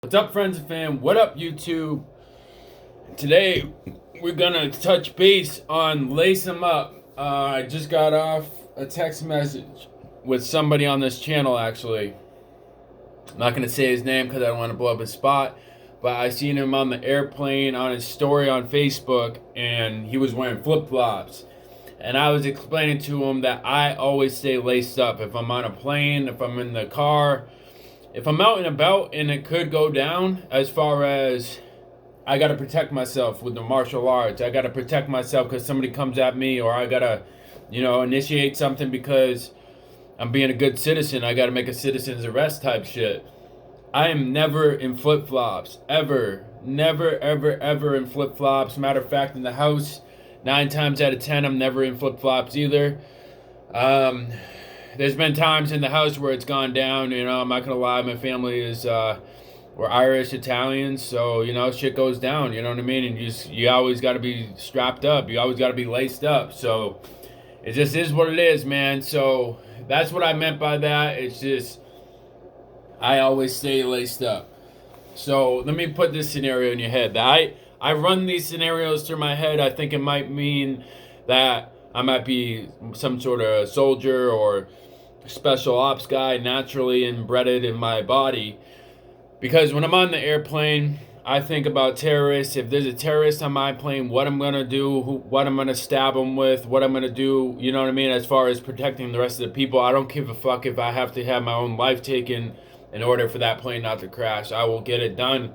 What's up, friends and fam? What up, YouTube? Today, we're gonna touch base on Lace 'em Up. I just got off a text message with somebody on this channel, actually. I'm not gonna say his name because I don't want to blow up his spot, but I seen him on the airplane on his story on Facebook, and he was wearing flip-flops. And I was explaining to him that I always stay laced up. If I'm on a plane, if I'm in the car, if I'm out and about and it could go down, as far as I got to protect myself with the martial arts. I got to protect myself because somebody comes at me, or I got to, initiate something because I'm being a good citizen. I got to make a citizen's arrest type shit. I am never in flip-flops. Ever. Never, ever, ever in flip-flops. Matter of fact, in the house, 9 times out of 10, I'm never in flip-flops either. There's been times in the house where it's gone down, I'm not gonna lie, my family is, we're Irish, Italians, so, shit goes down, you know what I mean? And you always gotta be strapped up, you always gotta be laced up, so it just is what it is, man. So that's what I meant by that. It's just, I always stay laced up. So let me put this scenario in your head. I run these scenarios through my head. I think it might mean that I might be some sort of soldier or special ops guy naturally inbred in my body. Because when I'm on the airplane, I think about terrorists. If there's a terrorist on my plane, what I'm going to do, what I'm going to stab them with, what I'm going to do, you know what I mean, as far as protecting the rest of the people. I don't give a fuck if I have to have my own life taken in order for that plane not to crash. I will get it done.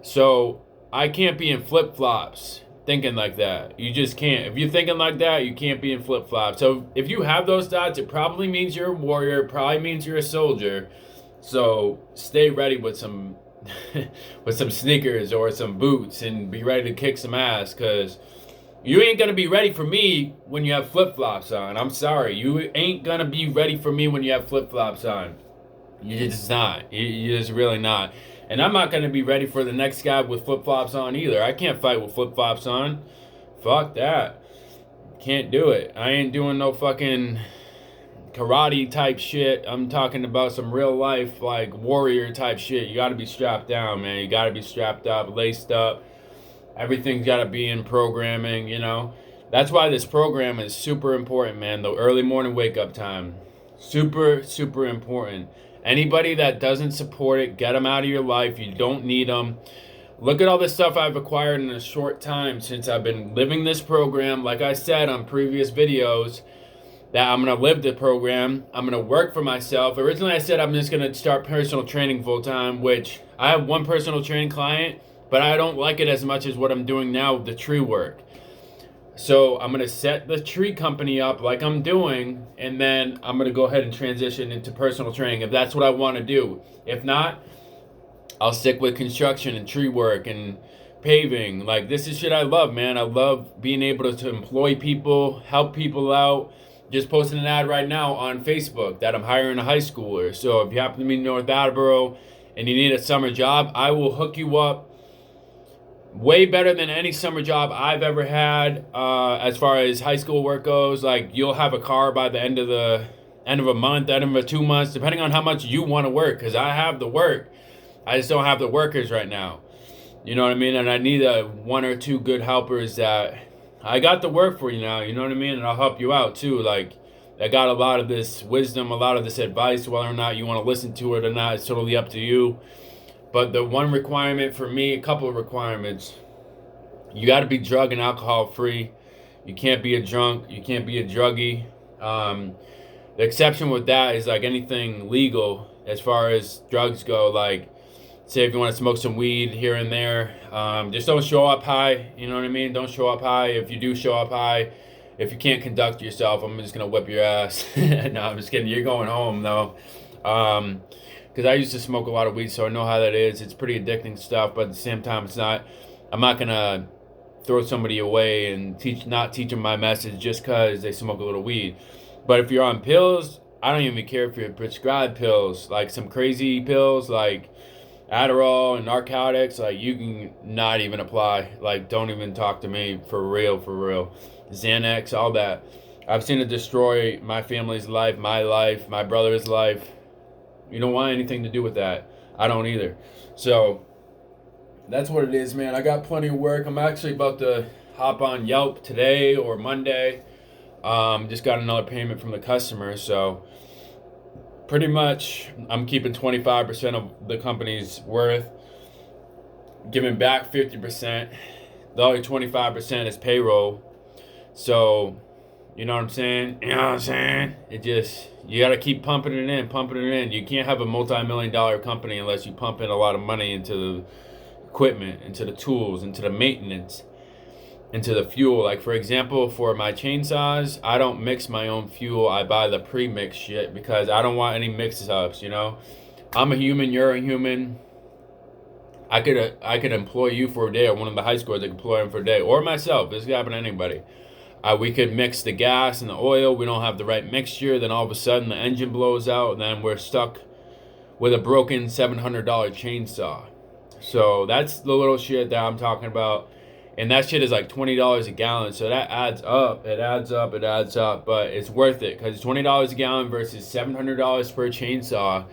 So I can't be in flip-flops thinking like that. You just can't. If you're thinking like that, you can't be in flip-flops. So if you have those thoughts, it probably means you're a warrior. It probably means you're a soldier. So stay ready with some with some sneakers or some boots and be ready to kick some ass, because you ain't gonna be ready for me when you have flip-flops on. I'm sorry. You ain't gonna be ready for me when you have flip-flops on. You're just not. You're just really not. And I'm not going to be ready for the next guy with flip-flops on either. I can't fight with flip-flops on. Fuck that. Can't do it. I ain't doing no fucking karate type shit. I'm talking about some real life, like, warrior type shit. You got to be strapped down, man. You got to be strapped up, laced up. Everything's got to be in programming, That's why this program is super important, man. The early morning wake-up time. Super, super important. Anybody that doesn't support it, get them out of your life. You don't need them. Look at all the stuff I've acquired in a short time since I've been living this program. Like I said on previous videos, that I'm going to live the program. I'm going to work for myself. Originally, I said I'm just going to start personal training full-time, which I have one personal training client, but I don't like it as much as what I'm doing now with the tree work. So I'm going to set the tree company up like I'm doing, and then I'm going to go ahead and transition into personal training if that's what I want to do. If not, I'll stick with construction and tree work and paving. Like, this is shit I love, man. I love being able to employ people, help people out. Just posting an ad right now on Facebook that I'm hiring a high schooler. So if you happen to be in North Attleboro and you need a summer job, I will hook you up. Way better than any summer job I've ever had, as far as high school work goes. Like, you'll have a car by the end of a month, end of 2 months, depending on how much you want to work. Because I have the work, I just don't have the workers right now. You know what I mean? And I need 1 or 2 good helpers that I got the work for you now. You know what I mean? And I'll help you out too. Like, I got a lot of this wisdom, a lot of this advice. Whether or not you want to listen to it or not, it's totally up to you. But the one requirement for me, a couple of requirements, you got to be drug and alcohol free. You can't be a drunk. You can't be a druggie. The exception with that is like anything legal as far as drugs go. Like, say if you want to smoke some weed here and there, just don't show up high. You know what I mean? Don't show up high. If you do show up high, if you can't conduct yourself, I'm just going to whip your ass. No, I'm just kidding. You're going home, though. Because I used to smoke a lot of weed, so I know how that is. It's pretty addicting stuff, but at the same time, I'm not going to throw somebody away and not teach them my message just because they smoke a little weed. But if you're on pills, I don't even care if you're prescribed pills, like some crazy pills, like Adderall and narcotics, like, you can not even apply. Like, don't even talk to me, for real, for real. Xanax, all that. I've seen it destroy my family's life, my brother's life. You don't want anything to do with that. I don't either. So that's what it is, man. I got plenty of work. I'm actually about to hop on Yelp today or Monday. Just got another payment from the customer, so pretty much I'm keeping 25% of the company's worth, giving back 50%. The other 25% is payroll. So, you know what I'm saying? You know what I'm saying? It just, you gotta keep pumping it in, pumping it in. You can't have a multi-million-dollar company unless you pump in a lot of money into the equipment, into the tools, into the maintenance, into the fuel. Like, for example, for my chainsaws, I don't mix my own fuel. I buy the pre-mix shit because I don't want any mix-ups, you know? I'm a human, you're a human. I could employ you for a day, or one of the high schools, I could employ him for a day, or myself. This could happen to anybody. We could mix the gas and the oil. We don't have the right mixture. Then all of a sudden the engine blows out, and then we're stuck with a broken $700 chainsaw. So that's the little shit that I'm talking about. And that shit is like $20 a gallon. So that adds up. It adds up. It adds up. But it's worth it because it's $20 a gallon versus $700 per chainsaw.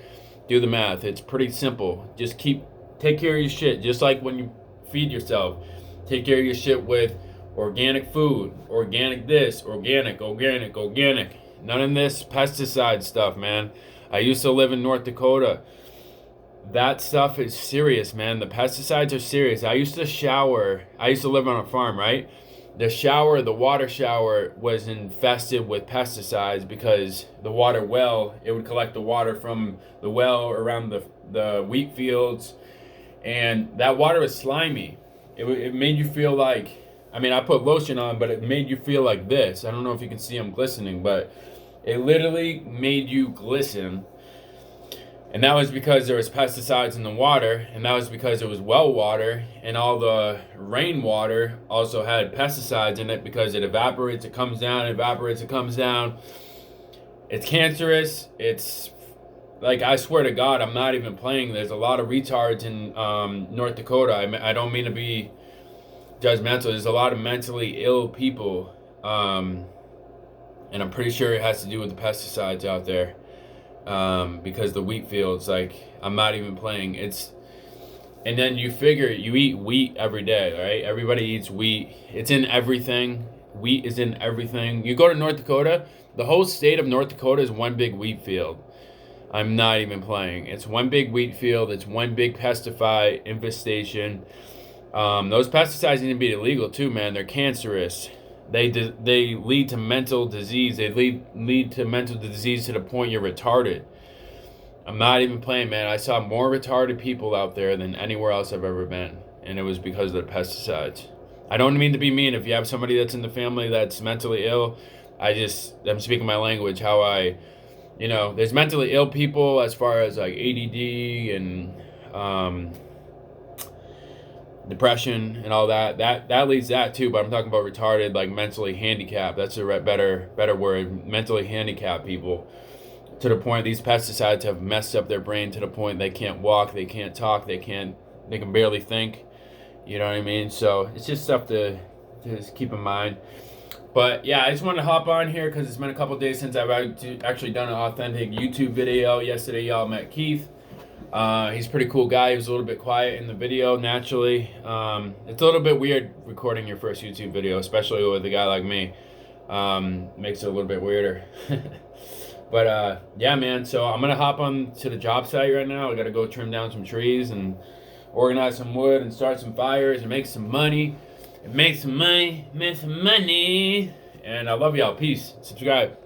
Do the math. It's pretty simple. Just take care of your shit. Just like when you feed yourself. Take care of your shit with organic food. Organic this. Organic. None of this pesticide stuff, man. I used to live in North Dakota. That stuff is serious, man. The pesticides are serious. I used to live on a farm, right? The water shower was infested with pesticides because the water well, it would collect the water from the well around the wheat fields. And that water was slimy. It made you feel like, I mean, I put lotion on, but it made you feel like this. I don't know if you can see I'm glistening, but it literally made you glisten. And that was because there was pesticides in the water, and that was because it was well water, and all the rainwater also had pesticides in it because it evaporates, it comes down, evaporates, it comes down. It's cancerous. It's like, I swear to God, I'm not even playing. There's a lot of retards in North Dakota. I don't mean to be judgmental. There's a lot of mentally ill people, and I'm pretty sure it has to do with the pesticides out there. Because the wheat fields, like, I'm not even playing. And then you figure you eat wheat every day, right? Everybody eats wheat. It's in everything. Wheat is in everything. You go to North Dakota, the whole state of North Dakota is one big wheat field. I'm not even playing. It's one big wheat field. It's one big pesticide infestation. Those pesticides need to be illegal too, man. They're cancerous. They lead to mental disease. They lead to mental disease to the point you're retarded. I'm not even playing, man. I saw more retarded people out there than anywhere else I've ever been. And it was because of the pesticides. I don't mean to be mean. If you have somebody that's in the family that's mentally ill, I'm speaking my language, there's mentally ill people as far as like ADD and depression and all that leads that too, but I'm talking about retarded, like mentally handicapped. That's a better word. Mentally handicapped people, to the point these pesticides have messed up their brain to the point they can't walk, they can't talk, they can barely think. You know what I mean? So it's just stuff to just keep in mind. But yeah, I just wanted to hop on here because it's been a couple days since I've actually done an authentic YouTube video. Yesterday y'all met Keith. He's a pretty cool guy. He was a little bit quiet in the video, naturally. It's a little bit weird recording your first YouTube video, especially with a guy like me. Makes it a little bit weirder. But yeah, man, so I'm going to hop on to the job site right now. I got to go trim down some trees and organize some wood and start some fires and make some money. Make some money. And I love y'all. Peace. Subscribe.